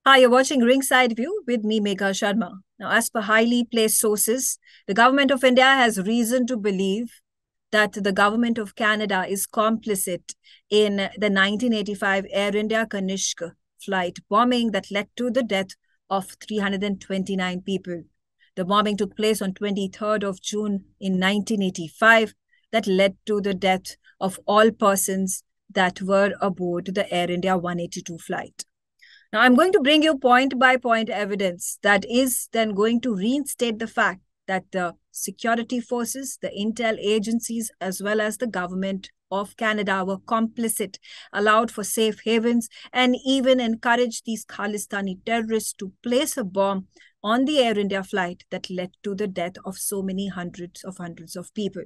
Hi, you're watching Ringside View with me, Megha Sharma. Now, as per highly placed sources, the government of India has reason to believe that the government of Canada is complicit in the 1985 Air India Kanishk flight bombing that led to the death of 329 people. The bombing took place on 23rd of June in 1985 that led to the death of all persons that were aboard the Air India 182 flight. Now, I'm going to bring you point by point evidence that is then going to reinstate the fact that the security forces, the intel agencies, as well as the government of Canada were complicit, allowed for safe havens, and even encouraged these Khalistani terrorists to place a bomb on the Air India flight that led to the death of so many hundreds of people.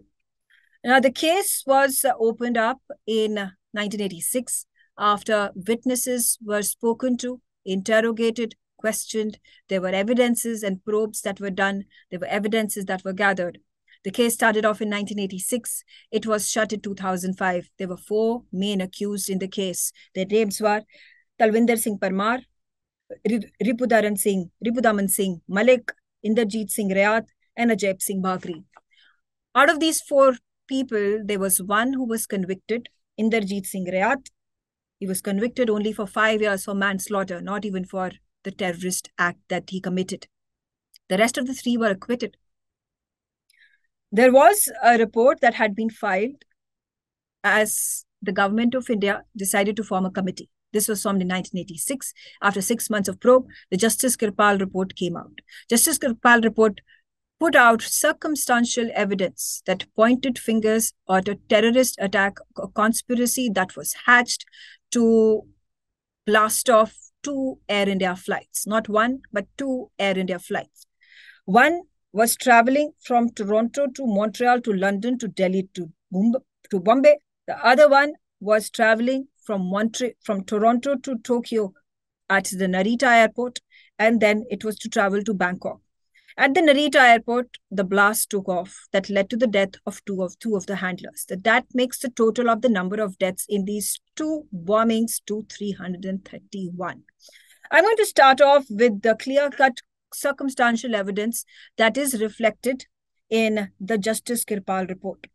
Now, the case was opened up in 1986 after witnesses were spoken to, interrogated, questioned. There were evidences and probes that were done. There were evidences that were gathered. The case started off in 1986. It was shut in 2005. There were 4 main accused in the case. Their names were Talwinder Singh Parmar, Ripudaman Singh Malik, Inderjeet Singh Rayat, and Ajay Singh Bhagri. Out of these 4 people, there was one who was convicted, Inderjeet Singh Rayat. He was convicted only for 5 years for manslaughter, not even for the terrorist act that he committed. The rest of the 3 were acquitted. There was a report that had been filed as the government of India decided to form a committee. This was formed in 1986. After 6 months of probe, the Justice Kirpal report came out. Justice Kirpal report put out circumstantial evidence that pointed fingers at a terrorist attack, a conspiracy that was hatched to blast off 2 Air India flights, not 1, but 2 Air India flights. One was traveling from Toronto to Montreal to London to Delhi to Bombay. The other one was traveling from Toronto to Tokyo at the Narita airport, and then it was to travel to Bangkok. At the Narita airport, the blast took off that led to the death of two of the handlers. That makes the total of the number of deaths in these 2 bombings to 331. I'm going to start off with the clear-cut circumstantial evidence that is reflected in the Justice Kirpal report.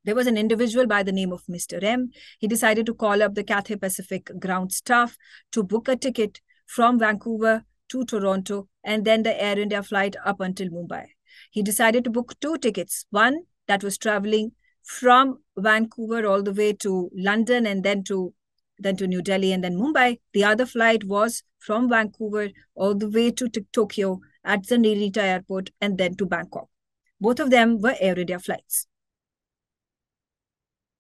There was an individual by the name of Mr. M. He decided to call up the Cathay Pacific ground staff to book a ticket from Vancouver to Toronto, and then the Air India flight up until Mumbai. He decided to book 2 tickets. One that was traveling from Vancouver all the way to London and then to New Delhi and then Mumbai. The other flight was from Vancouver all the way to Tokyo at the Narita airport and then to Bangkok. Both of them were Air India flights.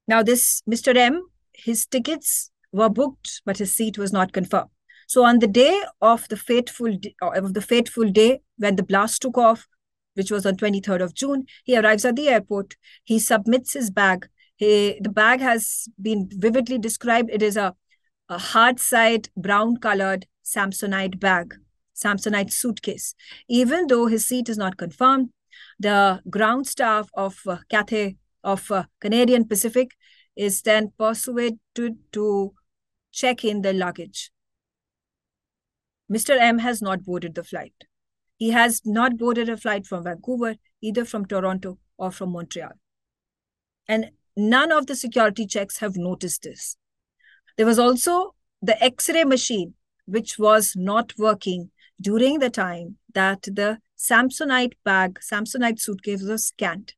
Now this Mr. M, his tickets were booked, but his seat was not confirmed. So on the day of the fateful day when the blast took off, which was on 23rd of June, he arrives at the airport. He submits his bag. The bag has been vividly described. It is a hard side, brown-colored Samsonite bag, Samsonite suitcase. Even though his seat is not confirmed, the ground staff of Cathay, of Canadian Pacific, is then persuaded to check in the luggage. Mr. M has not boarded the flight. He has not boarded a flight from Vancouver, either from Toronto or from Montreal. And none of the security checks have noticed this. There was also the X-ray machine, which was not working during the time that the Samsonite bag, Samsonite suitcase was scanned.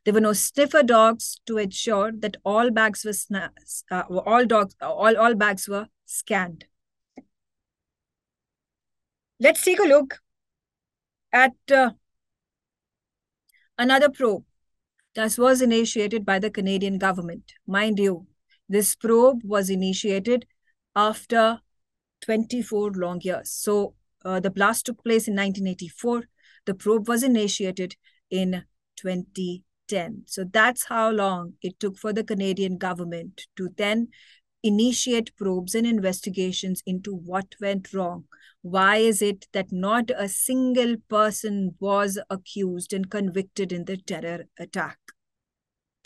There were no sniffer dogs to ensure that all bags were all bags were scanned. Let's take a look at another probe that was initiated by the Canadian government. Mind you, this probe was initiated after 24 long years. So the blast took place in 1984. The probe was initiated in 2010. So that's how long it took for the Canadian government to then initiate probes and investigations into what went wrong. Why is it that not a single person was accused and convicted in the terror attack?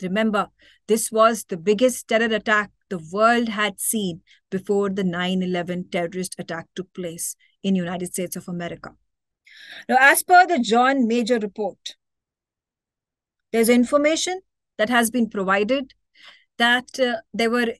Remember, this was the biggest terror attack the world had seen before the 9/11 terrorist attack took place in the United States of America. Now, as per the John Major report, there's information that has been provided that there were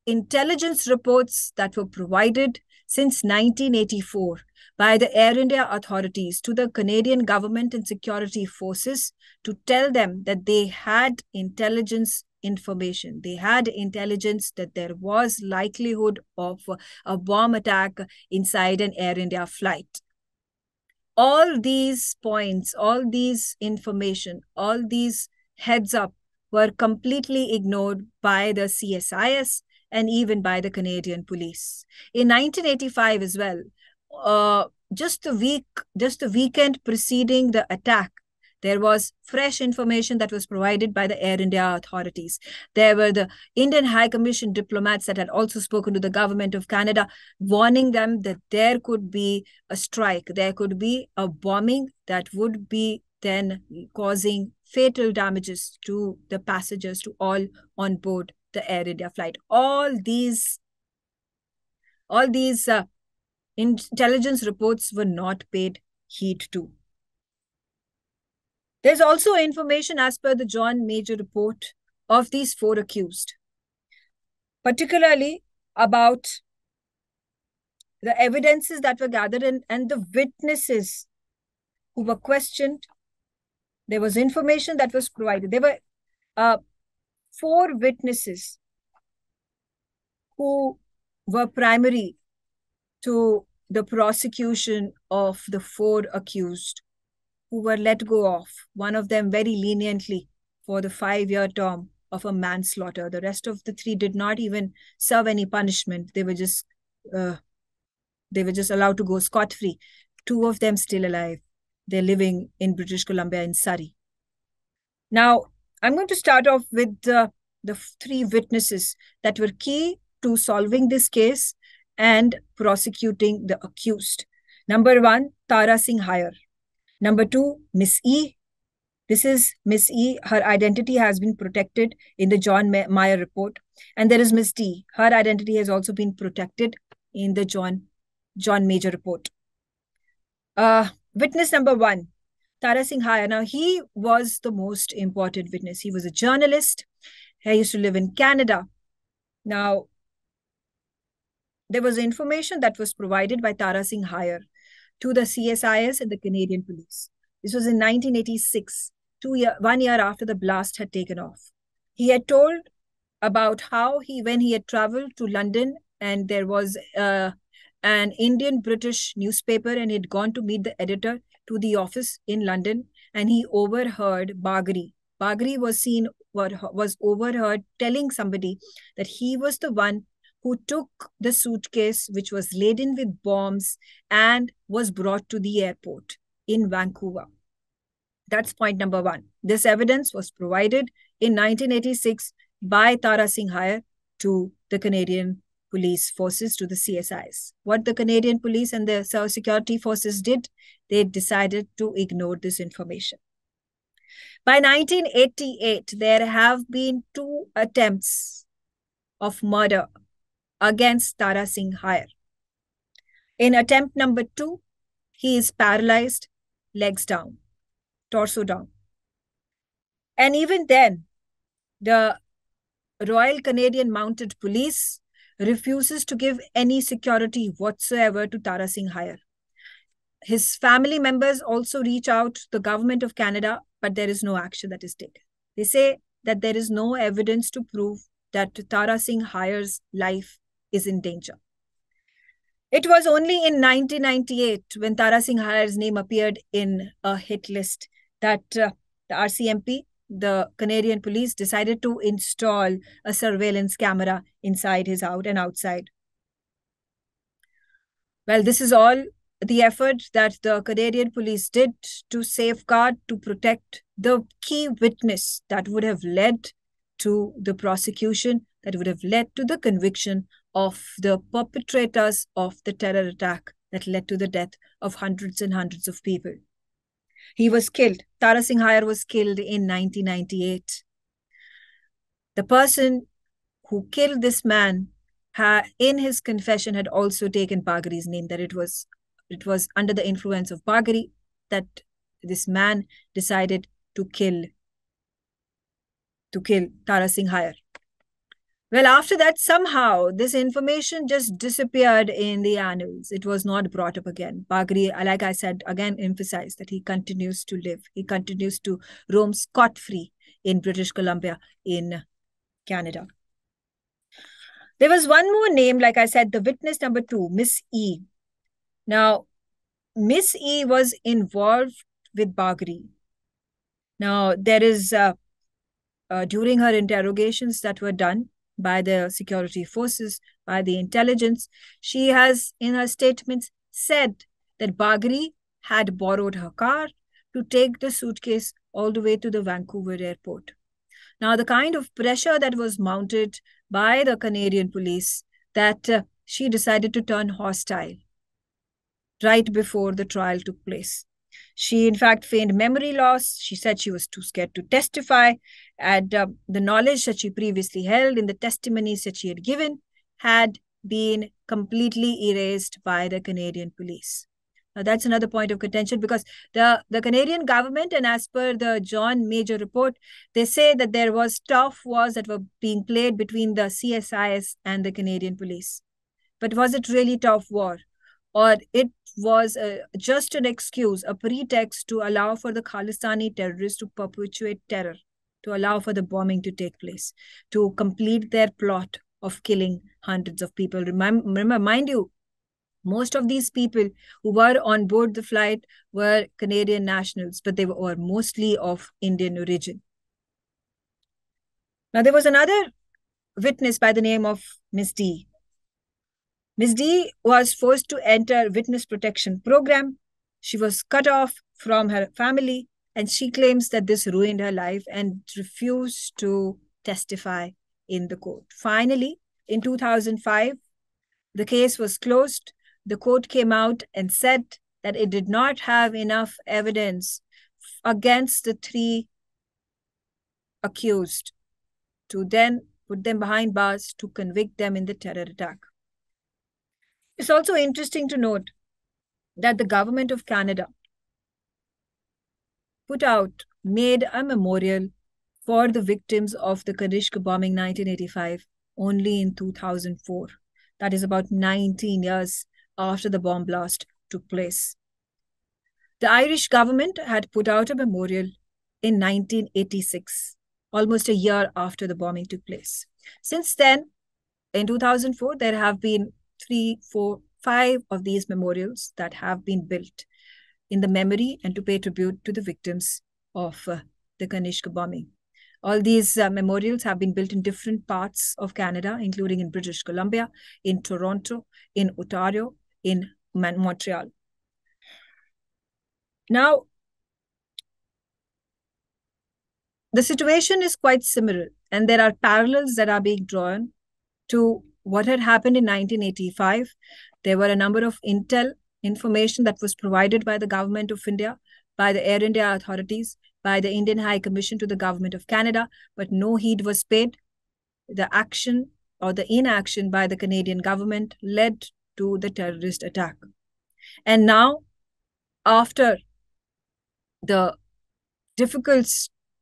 intelligence reports that were provided since 1984 by the Air India authorities to the Canadian government and security forces to tell them that they had intelligence information. They had intelligence that there was likelihood of a bomb attack inside an Air India flight. All these points, all these information, all these heads up were completely ignored by the CSIS and even by the Canadian police. In 1985 as well, just the weekend preceding the attack, there was fresh information that was provided by the Air India authorities. There were the Indian High Commission diplomats that had also spoken to the government of Canada, warning them that there could be a strike, there could be a bombing that would be then causing fatal damages to the passengers, to all on board the Air India flight. All these intelligence reports were not paid heed to. There's also information as per the John Major report of these 4 accused, particularly about the evidences that were gathered and the witnesses who were questioned. There was information that was provided. There were 4 witnesses who were primary to the prosecution of the 4 accused who were let go of, one of them very leniently for the 5-year term of a manslaughter. The rest of the 3 did not even serve any punishment. They were just allowed to go scot-free. 2 of them still alive. They're living in British Columbia in Surrey. Now, I'm going to start off with the 3 witnesses that were key to solving this case and prosecuting the accused. Number 1, Tara Singh Hire. Number 2, Miss E. This is Miss E. Her identity has been protected in the John Meyer report. And there is Miss D. Her identity has also been protected in the John Major report. Witness number 1, Tara Singh Hire. Now, he was the most important witness. He was a journalist. He used to live in Canada. Now, there was information that was provided by Tara Singh Hire to the CSIS and the Canadian police. This was in 1986, 1 year after the blast had taken off. He had told about how when he had traveled to London and there was an Indian-British newspaper and he had gone to meet the editor to the office in London and he overheard Bagri. Bagri was overheard telling somebody that he was the one who took the suitcase which was laden with bombs and was brought to the airport in Vancouver. That's point number 1. This evidence was provided in 1986 by Tara Singh Hire to the Canadian police forces, to the CSIs. What the Canadian police and the security forces did, they decided to ignore this information. By 1988, there have been 2 attempts of murder against Tara Singh Hire. In attempt number 2, he is paralyzed, legs down, torso down. And even then, the Royal Canadian Mounted Police refuses to give any security whatsoever to Tara Singh Hire. His family members also reach out to the government of Canada, but there is no action that is taken. They say that there is no evidence to prove that Tara Singh Hire's life is in danger. It was only in 1998 when Tara Singh Hire's name appeared in a hit list that the RCMP, the Canadian police, decided to install a surveillance camera inside his house and outside. Well, this is all the effort that the Canadian police did to safeguard, to protect the key witness that would have led to the prosecution, that would have led to the conviction of the perpetrators of the terror attack that led to the death of hundreds and hundreds of people. He was killed. Tara Singh Hire was killed in 1998. The person who killed this man, in his confession had also taken Bagri's name, that it was under the influence of Bagri that this man decided to kill Tara Singh Hire. Well, after that, somehow this information just disappeared in the annals. It was not brought up again. Bagri, like I said, again emphasized that he continues to live. He continues to roam scot-free in British Columbia, in Canada. There was one more name, like I said, the witness number 2, Miss E. Now, Miss E was involved with Bagri. Now, there is, during her interrogations that were done by the security forces, by the intelligence, she has, in her statements, said that Bagri had borrowed her car to take the suitcase all the way to the Vancouver airport. Now, the kind of pressure that was mounted by the Canadian police, that she decided to turn hostile right before the trial took place. She, in fact, feigned memory loss. She said she was too scared to testify. And the knowledge that she previously held in the testimonies that she had given had been completely erased by the Canadian police. Now, that's another point of contention, because the Canadian government, and as per the John Major report, they say that there was tough wars that were being played between the CSIS and the Canadian police. But was it really tough war? Or it was just an excuse, a pretext to allow for the Khalistani terrorists to perpetuate terror, to allow for the bombing to take place, to complete their plot of killing hundreds of people? Remember, mind you, most of these people who were on board the flight were Canadian nationals, but they were mostly of Indian origin. Now, there was another witness by the name of Miss D. Miss D was forced to enter witness protection program. She was cut off from her family, and she claims that this ruined her life and refused to testify in the court. Finally, in 2005, the case was closed. The court came out and said that it did not have enough evidence against the 3 accused to then put them behind bars to convict them in the terror attack. It's also interesting to note that the government of Canada made a memorial for the victims of the Kanishka bombing 1985 only in 2004. That is about 19 years after the bomb blast took place. The Irish government had put out a memorial in 1986, almost a year after the bombing took place. Since then, in 2004, there have been 3, 4, 5 of these memorials that have been built in the memory and to pay tribute to the victims of the Kanishka bombing. All these memorials have been built in different parts of Canada, including in British Columbia, in Toronto, in Ontario, in Montreal. Now, the situation is quite similar, and there are parallels that are being drawn to what had happened in 1985. There were a number of information that was provided by the government of India, by the Air India authorities, by the Indian High Commission to the government of Canada, but no heed was paid. The action or the inaction by the Canadian government led to the terrorist attack. And now, after the difficult,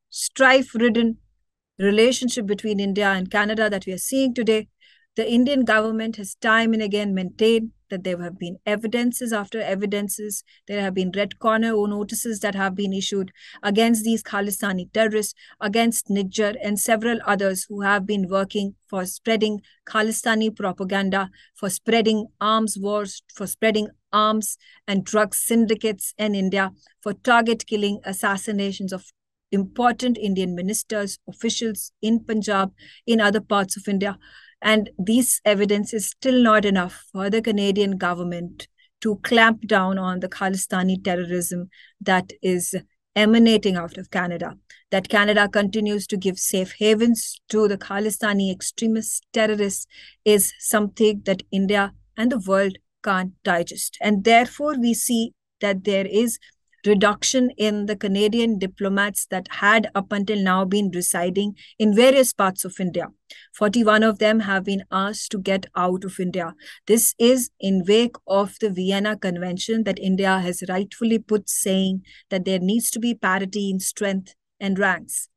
strife-ridden relationship between India and Canada that we are seeing today, the Indian government has time and again maintained that there have been evidences after evidences. There have been red corner notices that have been issued against these Khalistani terrorists, against Nijjar and several others who have been working for spreading Khalistani propaganda, for spreading arms wars, for spreading arms and drug syndicates in India, for target killing, assassinations of important Indian ministers, officials in Punjab, in other parts of India. And this evidence is still not enough for the Canadian government to clamp down on the Khalistani terrorism that is emanating out of Canada. That Canada continues to give safe havens to the Khalistani extremist terrorists is something that India and the world can't digest. And therefore, we see that there is reduction in the Canadian diplomats that had up until now been residing in various parts of India. 41 of them have been asked to get out of India. This is in wake of the Vienna Convention that India has rightfully put, saying that there needs to be parity in strength and ranks.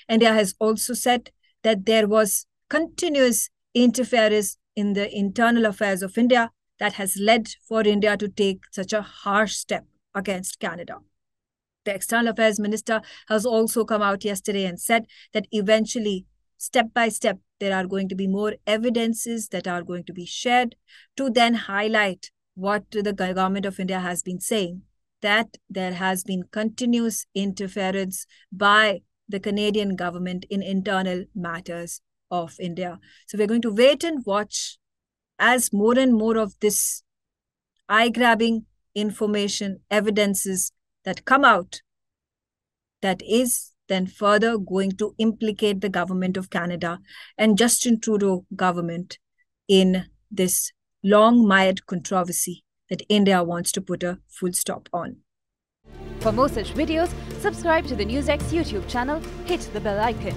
India has also said that there was continuous interference in the internal affairs of India that has led for India to take such a harsh step against Canada. The External Affairs Minister has also come out yesterday and said that eventually, step by step, there are going to be more evidences that are going to be shared to then highlight what the government of India has been saying, that there has been continuous interference by the Canadian government in internal matters of India. So we're going to wait and watch as more and more of this eye-grabbing information, evidences that come out, that is then further going to implicate the government of Canada and Justin Trudeau government in this long-mired controversy that India wants to put a full stop on. For more such videos, subscribe to the NewsX YouTube channel, hit the bell icon.